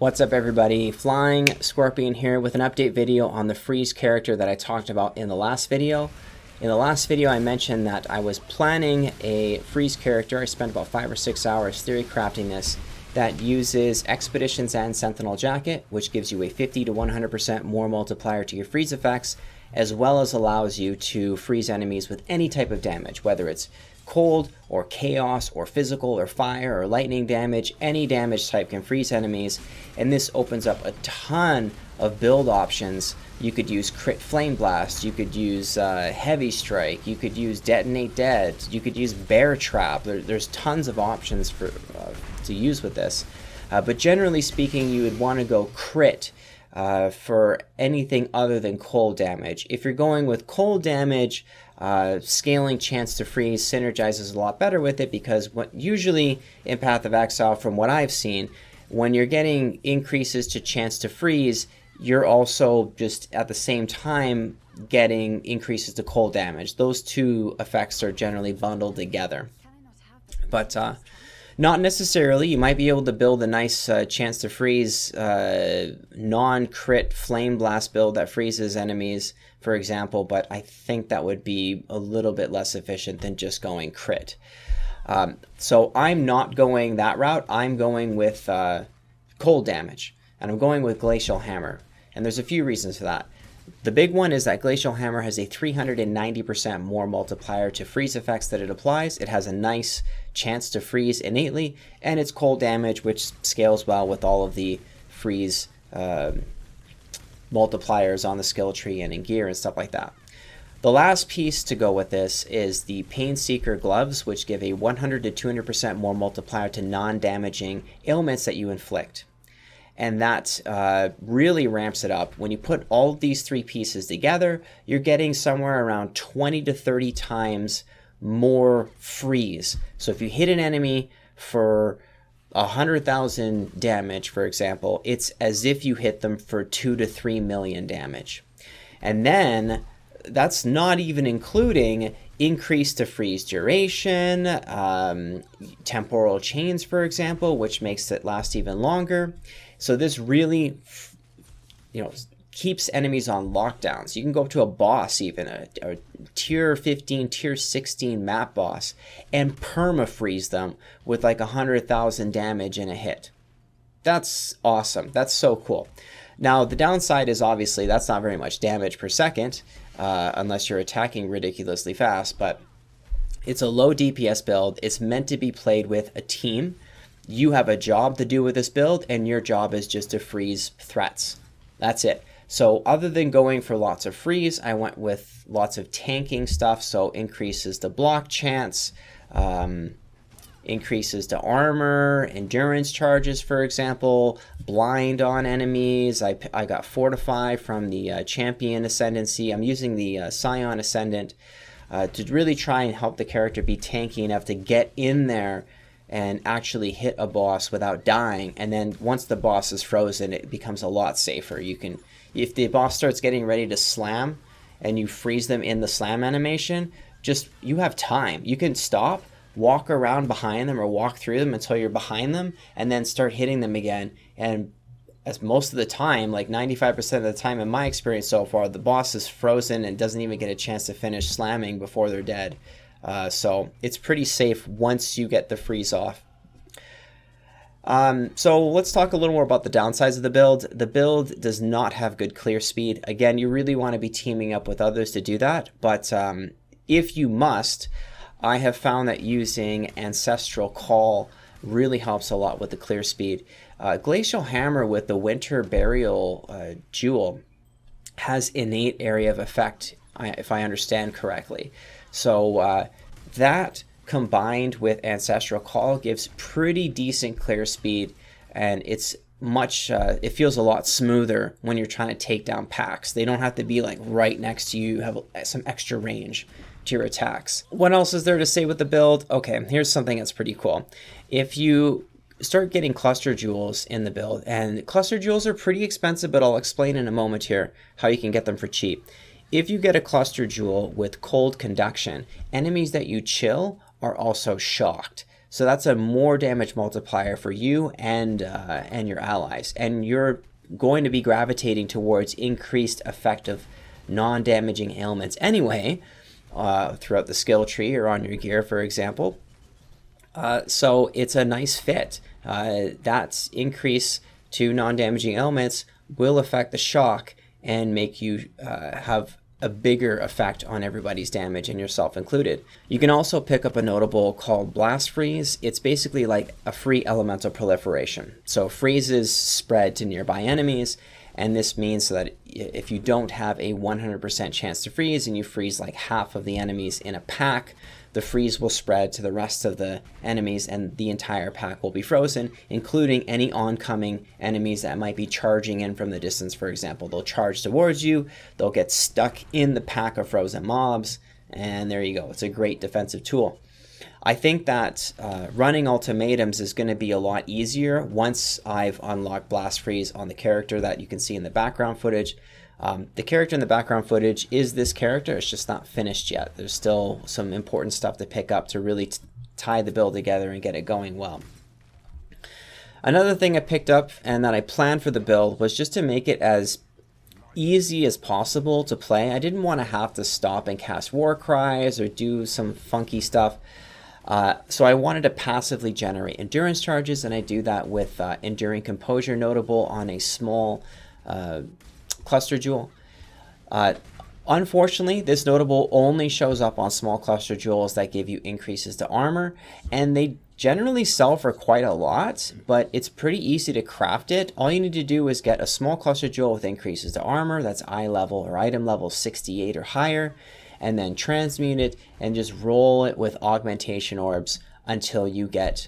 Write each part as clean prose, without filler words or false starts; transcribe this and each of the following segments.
What's up everybody, Flying Scorpion here with an update video on the freeze character that I talked about in the last video. In the last video I mentioned that I was planning a freeze character. I spent about 5 or 6 hours theory crafting this that uses Expeditions and Sentinel Jacket, which gives you a 50 to 100% more multiplier to your freeze effects, as well as allows you to freeze enemies with any type of damage, whether it's cold or chaos or physical or fire or lightning damage. Any damage type can freeze enemies, and this opens up a ton of build options. You could use crit flame blast, you could use heavy strike, you could use detonate dead, you could use bear trap. There's tons of options for to use with this, but generally speaking you would want to go crit for anything other than cold damage. If you're going with cold damage, scaling chance to freeze synergizes a lot better with it, because what usually in Path of Exile, from what I've seen, when you're getting increases to chance to freeze, you're also just at the same time getting increases to cold damage. Those two effects are generally bundled together, but not necessarily. You might be able to build a nice chance to freeze non-crit flame blast build that freezes enemies, for example, but I think that would be a little bit less efficient than just going crit. So I'm not going that route. I'm going with cold damage, and I'm going with Glacial Hammer, and there's a few reasons for that. The big one is that Glacial Hammer has a 390% more multiplier to freeze effects that it applies. It has a nice chance to freeze innately, and it's cold damage, which scales well with all of the freeze multipliers on the skill tree and in gear and stuff like that. The last piece to go with this is the Painseeker Gloves, which give a 100 to 200% more multiplier to non-damaging ailments that you inflict. And that really ramps it up. When you put all of these three pieces together, you're getting somewhere around 20 to 30 times more freeze. So if you hit an enemy for 100,000 damage, for example, it's as if you hit them for 2 to 3 million damage. And then that's not even including increase to freeze duration, temporal chains, for example, which makes it last even longer. So this really, keeps enemies on lockdown. So you can go up to a boss, even a tier 15, tier 16 map boss, and perma-freeze them with like 100,000 damage in a hit. That's awesome. That's so cool. Now, the downside is obviously that's not very much damage per second, unless you're attacking ridiculously fast, but it's a low DPS build. It's meant to be played with a team. You have a job to do with this build, and your job is just to freeze threats. That's it. So other than going for lots of freeze, I went with lots of tanking stuff, so increases to block chance, increases to armor, endurance charges, for example, blind on enemies. I got Fortify from the Champion Ascendancy. I'm using the Scion Ascendant to really try and help the character be tanky enough to get in there and actually hit a boss without dying. And then once the boss is frozen, it becomes a lot safer. You can, if the boss starts getting ready to slam and you freeze them in the slam animation, you have time. You can stop, walk around behind them or walk through them until you're behind them, and then start hitting them again. And as most of the time, like 95% of the time in my experience so far, the boss is frozen and doesn't even get a chance to finish slamming before they're dead. So it's pretty safe once you get the freeze off. So let's talk a little more about the downsides of the build. The build does not have good clear speed. Again, you really want to be teaming up with others to do that, but if you must, I have found that using Ancestral Call really helps a lot with the clear speed. Glacial Hammer with the Winter Burial Jewel has innate area of effect, if I understand correctly. So that combined with Ancestral Call gives pretty decent clear speed, and it's much it feels a lot smoother when you're trying to take down packs. They don't have to be like right next to you. You have some extra range to your attacks. What else is there to say with the build? Okay, here's something that's pretty cool. If you start getting cluster jewels in the build, and cluster jewels are pretty expensive, but I'll explain in a moment here how you can get them for cheap. If you get a cluster jewel with cold conduction, enemies that you chill are also shocked. So that's a more damage multiplier for you and your allies. And you're going to be gravitating towards increased effective non-damaging ailments anyway, throughout the skill tree or on your gear, for example. So it's a nice fit. That increase to non-damaging ailments will affect the shock and make you have a bigger effect on everybody's damage, and yourself included. You can also pick up a notable called Blast Freeze. It's basically like a free elemental proliferation. So freezes spread to nearby enemies, and this means that if you don't have a 100% chance to freeze and you freeze like half of the enemies in a pack, the freeze will spread to the rest of the enemies and the entire pack will be frozen, including any oncoming enemies that might be charging in from the distance, for example. They'll charge towards you, they'll get stuck in the pack of frozen mobs, and there you go. It's a great defensive tool. I think that running ultimatums is going to be a lot easier once I've unlocked Blast Freeze on the character that you can see in the background footage. The character in the background footage is this character. It's just not finished yet. There's still some important stuff to pick up to really tie the build together and get it going well. Another thing I picked up and that I planned for the build was just to make it as easy as possible to play. I didn't want to have to stop and cast war cries or do some funky stuff. So I wanted to passively generate endurance charges, and I do that with Enduring Composure notable on a small cluster jewel. Unfortunately, this notable only shows up on small cluster jewels that give you increases to armor, and they generally sell for quite a lot, but it's pretty easy to craft it. All you need to do is get a small cluster jewel with increases to armor, that's eye level or item level 68 or higher, and then transmute it and just roll it with augmentation orbs until you get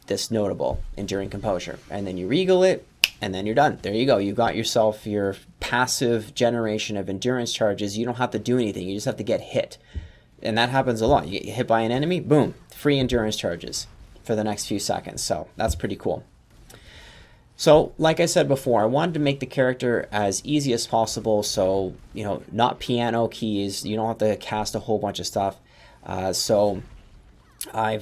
this notable Enduring Composure. And then you regal it, and then you're done. There you go. You got yourself your passive generation of endurance charges. You don't have to do anything. You just have to get hit. And that happens a lot. You get hit by an enemy, boom, free endurance charges for the next few seconds. So that's pretty cool. So, like I said before, I wanted to make the character as easy as possible, so, you know, not piano keys, you don't have to cast a whole bunch of stuff. So, I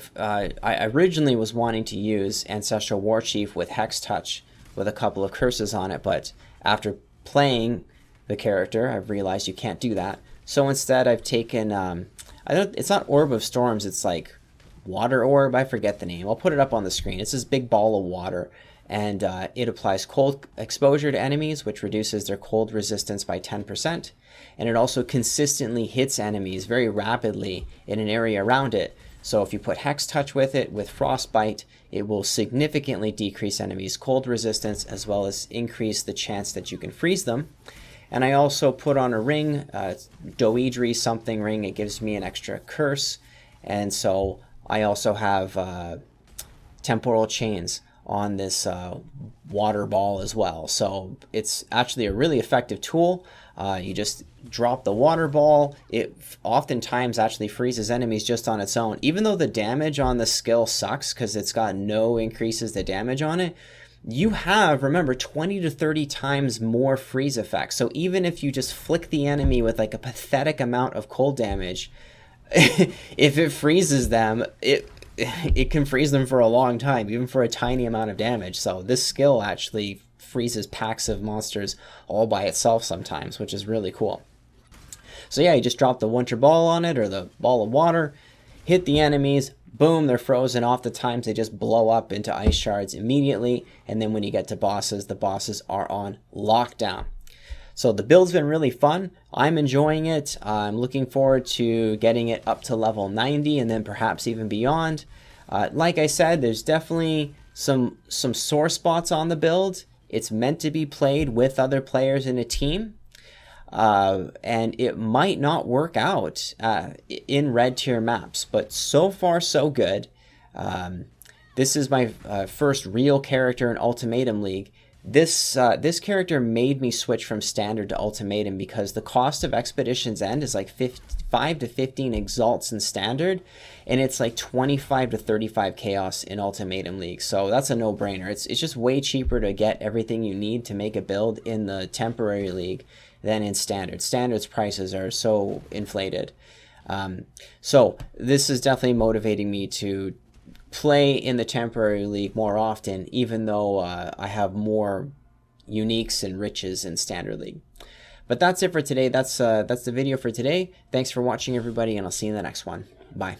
originally was wanting to use Ancestral War Chief with Hex Touch with a couple of curses on it, but after playing the character, I've realized you can't do that. So instead, I've taken, it's not Orb of Storms, it's like Water Orb, I forget the name. I'll put it up on the screen. It's this big ball of water. And it applies cold exposure to enemies, which reduces their cold resistance by 10%. And it also consistently hits enemies very rapidly in an area around it. So if you put Hex Touch with it, with Frostbite, it will significantly decrease enemies' cold resistance, as well as increase the chance that you can freeze them. And I also put on a ring, Doedri something ring. It gives me an extra curse. And so I also have Temporal Chains on this water ball as well. So it's actually a really effective tool. You just drop the water ball. It oftentimes actually freezes enemies just on its own. Even though the damage on the skill sucks because it's got no increases to damage on it, you have, remember, 20 to 30 times more freeze effects. So even if you just flick the enemy with like a pathetic amount of cold damage, if it freezes them, it can freeze them for a long time, even for a tiny amount of damage. So this skill actually freezes packs of monsters all by itself sometimes, which is really cool. So yeah, you just drop the winter ball on it, or the ball of water, hit the enemies, boom, they're frozen. Oftentimes they just blow up into ice shards immediately, and then when you get to bosses, the bosses are on lockdown. So the build's been really fun. I'm enjoying it. I'm looking forward to getting it up to level 90 and then perhaps even beyond. Like I said, there's definitely some sore spots on the build. It's meant to be played with other players in a team. And it might not work out in red tier maps, but so far so good. This is my first real character in Ultimatum League. This character made me switch from standard to ultimatum because the cost of Expedition's End is like 5 to 15 exalts in standard, and it's like 25 to 35 chaos in Ultimatum League. So that's a no-brainer. It's just way cheaper to get everything you need to make a build in the temporary league than in standard. Standard's prices are so inflated. So this is definitely motivating me to play in the temporary league more often, even though I have more uniques and riches in standard league. But that's it for today. That's the video for today. Thanks for watching, everybody, and I'll see you in the next one. Bye.